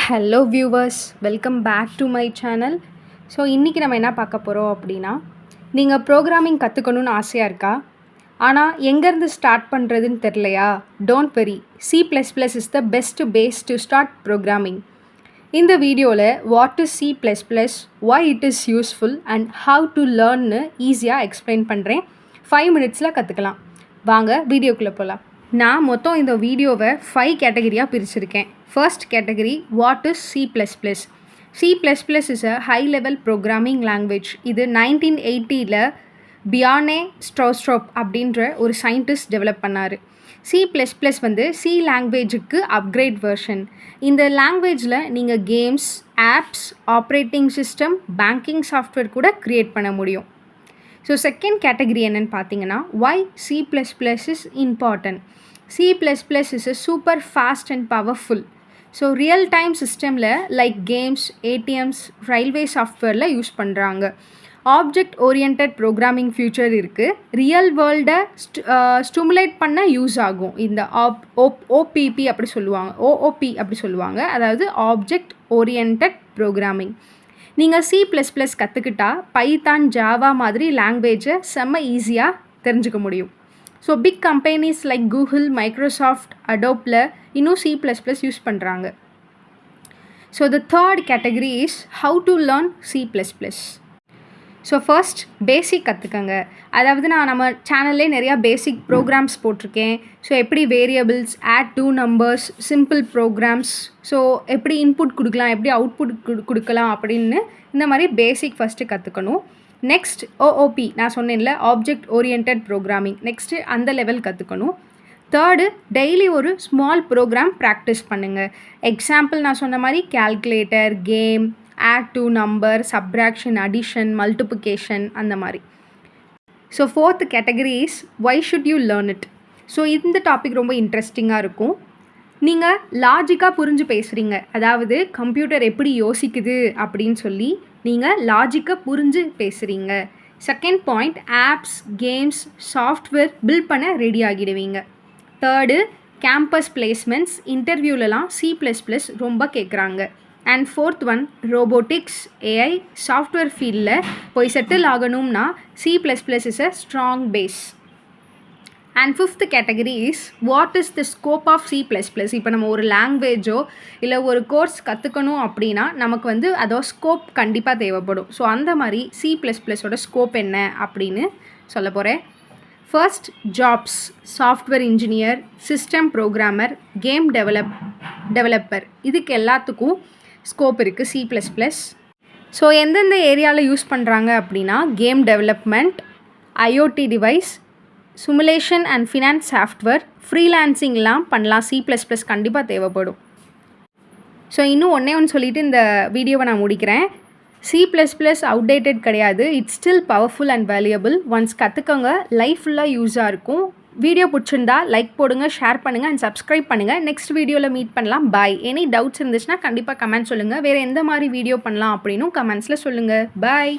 Hello viewers, welcome back to my channel. So இன்றைக்கி நம்ம என்ன பார்க்க போகிறோம் அப்படின்னா, நீங்கள் ப்ரோக்ராமிங் கற்றுக்கணுன்னு ஆசையாக இருக்கா? ஆனால் எங்கேருந்து ஸ்டார்ட் பண்ணுறதுன்னு தெரிலையா? Don't worry, C++ is the best base to start programming. இந்த வீடியோவில் what is C++, why it is useful and how to learnன்னு ஈஸியாக எக்ஸ்பிளைன் பண்ணுறேன். 5 மினிட்ஸில் கற்றுக்கலாம். வாங்க வீடியோக்குள்ளே போகலாம். நான் மொத்தம் இந்த வீடியோவை 5 கேட்டகரியாக பிரிச்சுருக்கேன். First category, what is C++. C++ is a high level programming language. இது 1980 பியானே ஸ்ட்ரோஸ்ட்ரோப் அப்படின்ற ஒரு சயின்டிஸ்ட் டெவலப் பண்ணார். C++ வந்து C லாங்குவேஜுக்கு அப்கிரேட் வெர்ஷன். இந்த லாங்குவேஜில் நீங்கள் games, apps, operating system, banking software கூட க்ரியேட் பண்ண முடியும். ஸோ செகண்ட் கேட்டகரி என்னென்னு பார்த்தீங்கன்னா, why C++ is important. C++ is a super fast and powerful. So real time சிஸ்டமில் லைக் கேம்ஸ், ஏடிஎம்ஸ், ரயில்வே சாஃப்ட்வேரில் யூஸ் பண்ணுறாங்க. ஆப்ஜெக்ட் ஓரியன்ட் ப்ரோக்ராமிங் ஃபியூச்சர் இருக்குது. Real வேர்ல்டை ஸ்டிமுலேட் பண்ண யூஸ் ஆகும். இந்த OPP அப்படி சொல்லுவாங்க, OOP அப்படி சொல்லுவாங்க, அதாவது ஆப்ஜெக்ட் ஓரியன்ட் ப்ரோக்ராமிங். நீங்கள் C++ கற்றுக்கிட்டா பைத்தான், ஜாவா மாதிரி லாங்குவேஜை செம்ம ஈஸியாக தெரிஞ்சுக்க முடியும். So big companies like Google, Microsoft, அடோப்பில் இன்னும் C++ யூஸ் பண்ணுறாங்க. So the third category is how to learn C++. So first பேசிக் கற்றுக்கங்க. அதாவது நான் நம்ம சேனல்லே நிறையா பேசிக் ப்ரோக்ராம்ஸ் போட்டிருக்கேன். ஸோ எப்படி variables, add two numbers, simple programs, so எப்படி இன்புட் கொடுக்கலாம், எப்படி அவுட்புட் கொடுக்கலாம் அப்படின்னு இந்த மாதிரி பேசிக் ஃபஸ்ட்டு கற்றுக்கணும். நெக்ஸ்ட் OOP, நான் சொன்னேன்ல, ஆப்ஜெக்ட் ஓரியன்ட் ப்ரோக்ராமிங், நெக்ஸ்ட்டு அந்த லெவல் கற்றுக்கணும். தேர்டு, டெய்லி ஒரு ஸ்மால் ப்ரோக்ராம் ப்ராக்டிஸ் பண்ணுங்கள். எக்ஸாம்பிள் நான் சொன்ன மாதிரி calculator, game, add two number, subtraction, addition, multiplication, அந்த மாதிரி. So fourth category is why should you learn it. So இந்த டாபிக் ரொம்ப இன்ட்ரெஸ்டிங்காக இருக்கும். நீங்கள் லாஜிக்காக புரிஞ்சு பேசுகிறீங்க, அதாவது கம்ப்யூட்டர் எப்படி யோசிக்குது அப்படின்னு சொல்லி நீங்கள் லாஜிக்காக புரிஞ்சு பேசுகிறீங்க. Second point, apps, games, software build பண்ண ரெடி ஆகிடுவீங்க. தேர்டு, கேம்பஸ் பிளேஸ்மெண்ட்ஸ், இன்டர்வியூலலாம் C++ ரொம்ப கேட்குறாங்க. And fourth one, robotics, AI, software ஃபீல்டில் போய் செட்டில் ஆகணும்னா C++ is a strong base. And fifth category is what is the scope of C++. இப்போ நம்ம ஒரு லாங்குவேஜோ இல்லை ஒரு கோர்ஸ் கற்றுக்கணும் அப்படின்னா நமக்கு வந்து அதோ ஸ்கோப் கண்டிப்பாக தேவைப்படும். ஸோ அந்த மாதிரி C++ஓட ஸ்கோப் என்ன அப்படின்னு சொல்ல போகிறேன். First, jobs, software engineer, system programmer, game developer, இதுக்கு எல்லாத்துக்கும் ஸ்கோப் இருக்குது C++. ஸோ எந்தெந்த ஏரியாவில் யூஸ் பண்ணுறாங்க அப்படின்னா, game development, IoT device, simulation and finance software, ஃப்ரீலான்சிங்லாம் பண்ணலாம். C++ கண்டிப்பாக தேவைப்படும். ஸோ இன்னும் ஒன்று சொல்லிவிட்டு இந்த வீடியோவை நான் முடிக்கிறேன். C++ அவுடேட்டட் கிடையாது. It's still powerful and valuable. Once கற்றுக்கோங்க, லைஃப் ஃபுல்லாக யூஸாக இருக்கும். வீடியோ பிடிச்சிருந்தா லைக் போடுங்க, ஷேர் பண்ணுங்கள் அண்ட் சப்ஸ்கிரைப் பண்ணுங்கள். நெக்ஸ்ட் வீடியோவில் மீட் பண்ணலாம். பாய். எனி டவுட்ஸ் இருந்துச்சுன்னா கண்டிப்பாக கமெண்ட் சொல்லுங்கள். வேறு எந்த மாதிரி வீடியோ பண்ணலாம் அப்படின்னும் கமெண்ட்ஸில் சொல்லுங்கள். பாய்.